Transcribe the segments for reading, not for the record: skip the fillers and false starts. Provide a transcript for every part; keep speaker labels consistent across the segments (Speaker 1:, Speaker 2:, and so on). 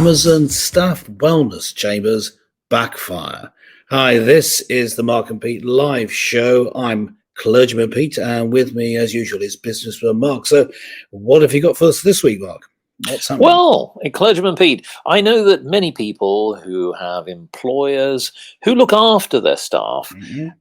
Speaker 1: Amazon Staff Wellness Chambers Backfire. Hi, this is the Mark and Pete live show. I'm Clergyman Pete, and with me, as usual, is Businessman Mark. So, what have you got for us this week, Mark? What's happening?
Speaker 2: Well, Clergyman Pete, I know that many people who have employers who look after their staff,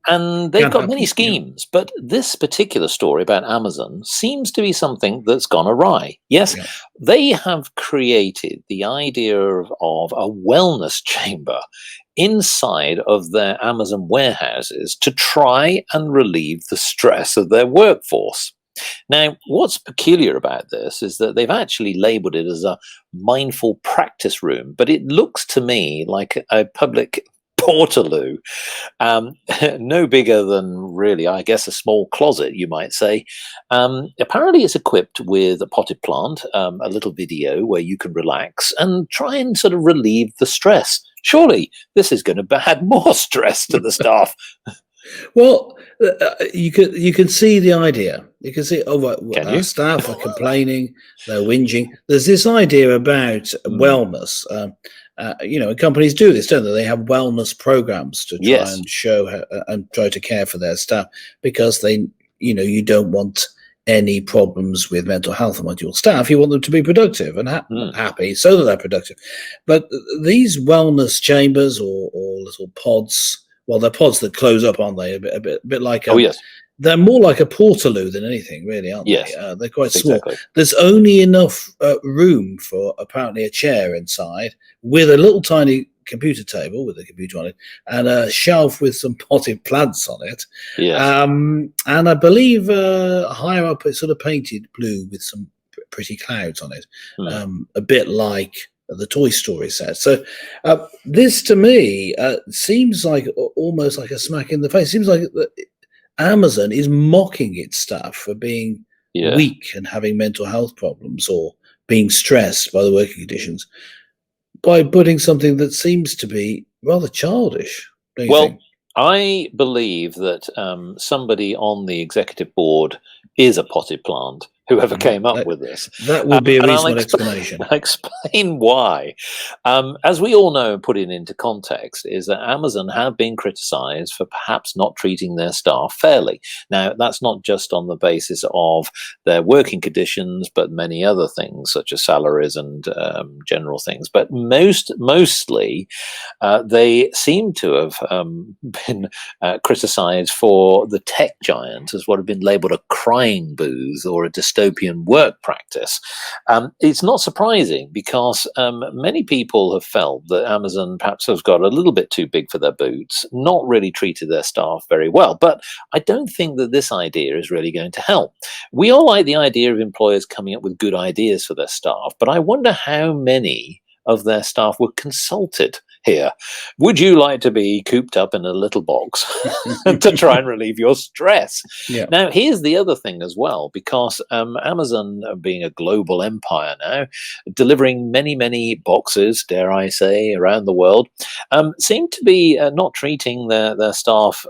Speaker 2: and they've got many schemes, but this particular story about Amazon seems to be something that's gone awry. Yes, they have created the idea of a wellness chamber inside of their Amazon warehouses to try and relieve the stress of their workforce. Now, what's peculiar about this is that they've actually labeled it as a mindful practice room, but it looks to me like a public portaloo, no bigger than really, I guess, a small closet, you might say. Apparently, it's equipped with a potted plant, a little video where you can relax and try and sort of relieve the stress. Surely, this is going to add more stress to the staff.
Speaker 1: Well, you can see the idea. You can see, our staff are complaining, they're whinging. There's this idea about wellness. Companies do this, don't they? They have wellness programs to try and show and try to care for their staff because you don't want any problems with mental health among your staff. You want them to be productive and happy so that they're productive. But these wellness chambers or little pods, well, they're pods that close up, aren't they? A bit like they're more like a portaloo than anything, really, aren't they? They're quite small.
Speaker 2: Exactly.
Speaker 1: There's only enough room for apparently a chair inside with a little tiny computer table with a computer on it and a shelf with some potted plants on it. And I believe higher up it's sort of painted blue with some pretty clouds on it, a bit like the Toy Story set. So this to me seems like almost like a smack in the face. It seems like Amazon is mocking its staff for being weak and having mental health problems or being stressed by the working conditions by putting something that seems to be rather childish. Don't you think?
Speaker 2: I believe that somebody on the executive board is a potted plant, whoever came up with this.
Speaker 1: That would be a reasonable explanation.
Speaker 2: I'll explain why. As we all know, put it into context, is that Amazon have been criticized for perhaps not treating their staff fairly. Now, that's not just on the basis of their working conditions, but many other things, such as salaries and general things. But mostly, they seem to have been criticized for the tech giant as what have been labeled a crying booth or a dystopian work practice. It's not surprising because many people have felt that Amazon perhaps has got a little bit too big for their boots, not really treated their staff very well. But I don't think that this idea is really going to help. We all like the idea of employers coming up with good ideas for their staff, but I wonder how many of their staff were consulted here. Would you like to be cooped up in a little box to try and relieve your stress? Now, here's the other thing as well, because Amazon, being a global empire now, delivering many, many boxes, dare I say, around the world, seem to be not treating their staff,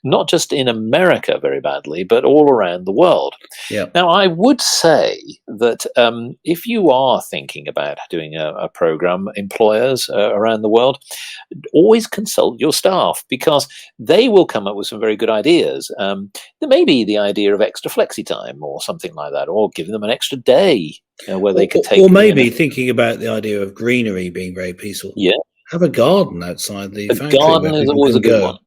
Speaker 2: not just in America very badly, but all around the world. Now, I would say that if you are thinking about doing a program, employers around the world, always consult your staff because they will come up with some very good ideas. There may be the idea of extra flexi time or something like that, or giving them an extra day where they could take.
Speaker 1: Or maybe thinking about the idea of greenery being very peaceful. Have a garden outside the factory.
Speaker 2: Garden is always a good one.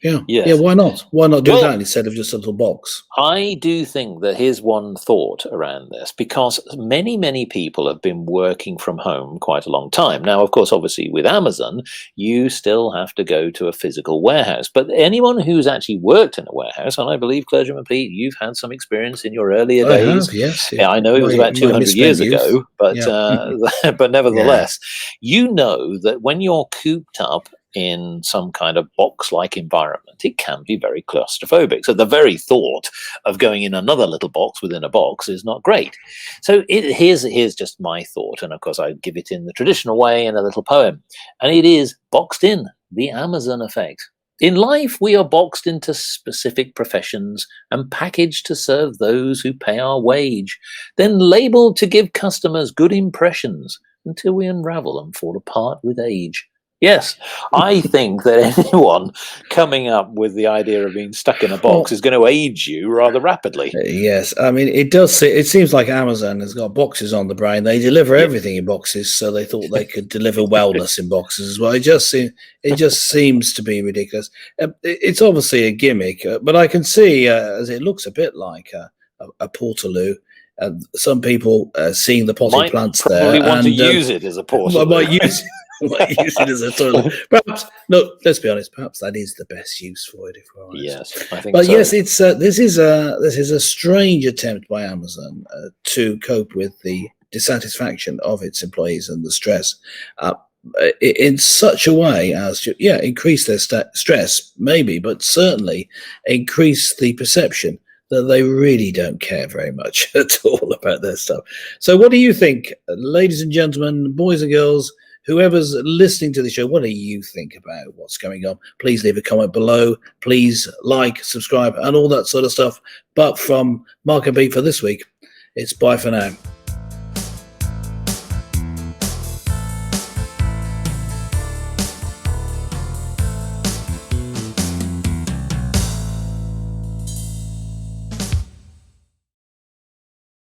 Speaker 1: Yeah, why not? Why not do that instead of just a little box?
Speaker 2: I do think that here's one thought around this, because many, many people have been working from home quite a long time. Now, of course, obviously with Amazon, you still have to go to a physical warehouse. But anyone who's actually worked in a warehouse, and I believe, Clergyman Pete, you've had some experience in your earlier days.
Speaker 1: I have, yes.
Speaker 2: I know it was about 200 years ago, but but nevertheless, you know that when you're cooped up in some kind of box-like environment, it can be very claustrophobic. So the very thought of going in another little box within a box is not great. So here's just my thought, and of course I give it in the traditional way in a little poem, and it is boxed in, the Amazon effect. In life, we are boxed into specific professions and packaged to serve those who pay our wage, then labeled to give customers good impressions, until we unravel and fall apart with age. Yes, I think that anyone coming up with the idea of being stuck in a box is going to age you rather rapidly.
Speaker 1: Yes, I mean it does. It seems like Amazon has got boxes on the brain. They deliver everything in boxes, so they thought they could deliver wellness in boxes as well. It just seems to be ridiculous. It's obviously a gimmick, but I can see as it looks a bit like a portaloo. Some people seeing the potted plants there
Speaker 2: want to use it as a portaloo.
Speaker 1: Might use it as a toilet. Perhaps, no, let's be honest. Perhaps that is the best use for it. If we're honest.
Speaker 2: Yes, I think.
Speaker 1: But
Speaker 2: so.
Speaker 1: yes, it's this is a strange attempt by Amazon to cope with the dissatisfaction of its employees and the stress in such a way as to increase their stress, maybe, but certainly increase the perception that they really don't care very much at all about their stuff. So, what do you think, ladies and gentlemen, boys and girls? Whoever's listening to the show, what do you think about what's going on? Please leave a comment below. Please like, subscribe, and all that sort of stuff. But from Mark and Pete for this week, it's bye for now.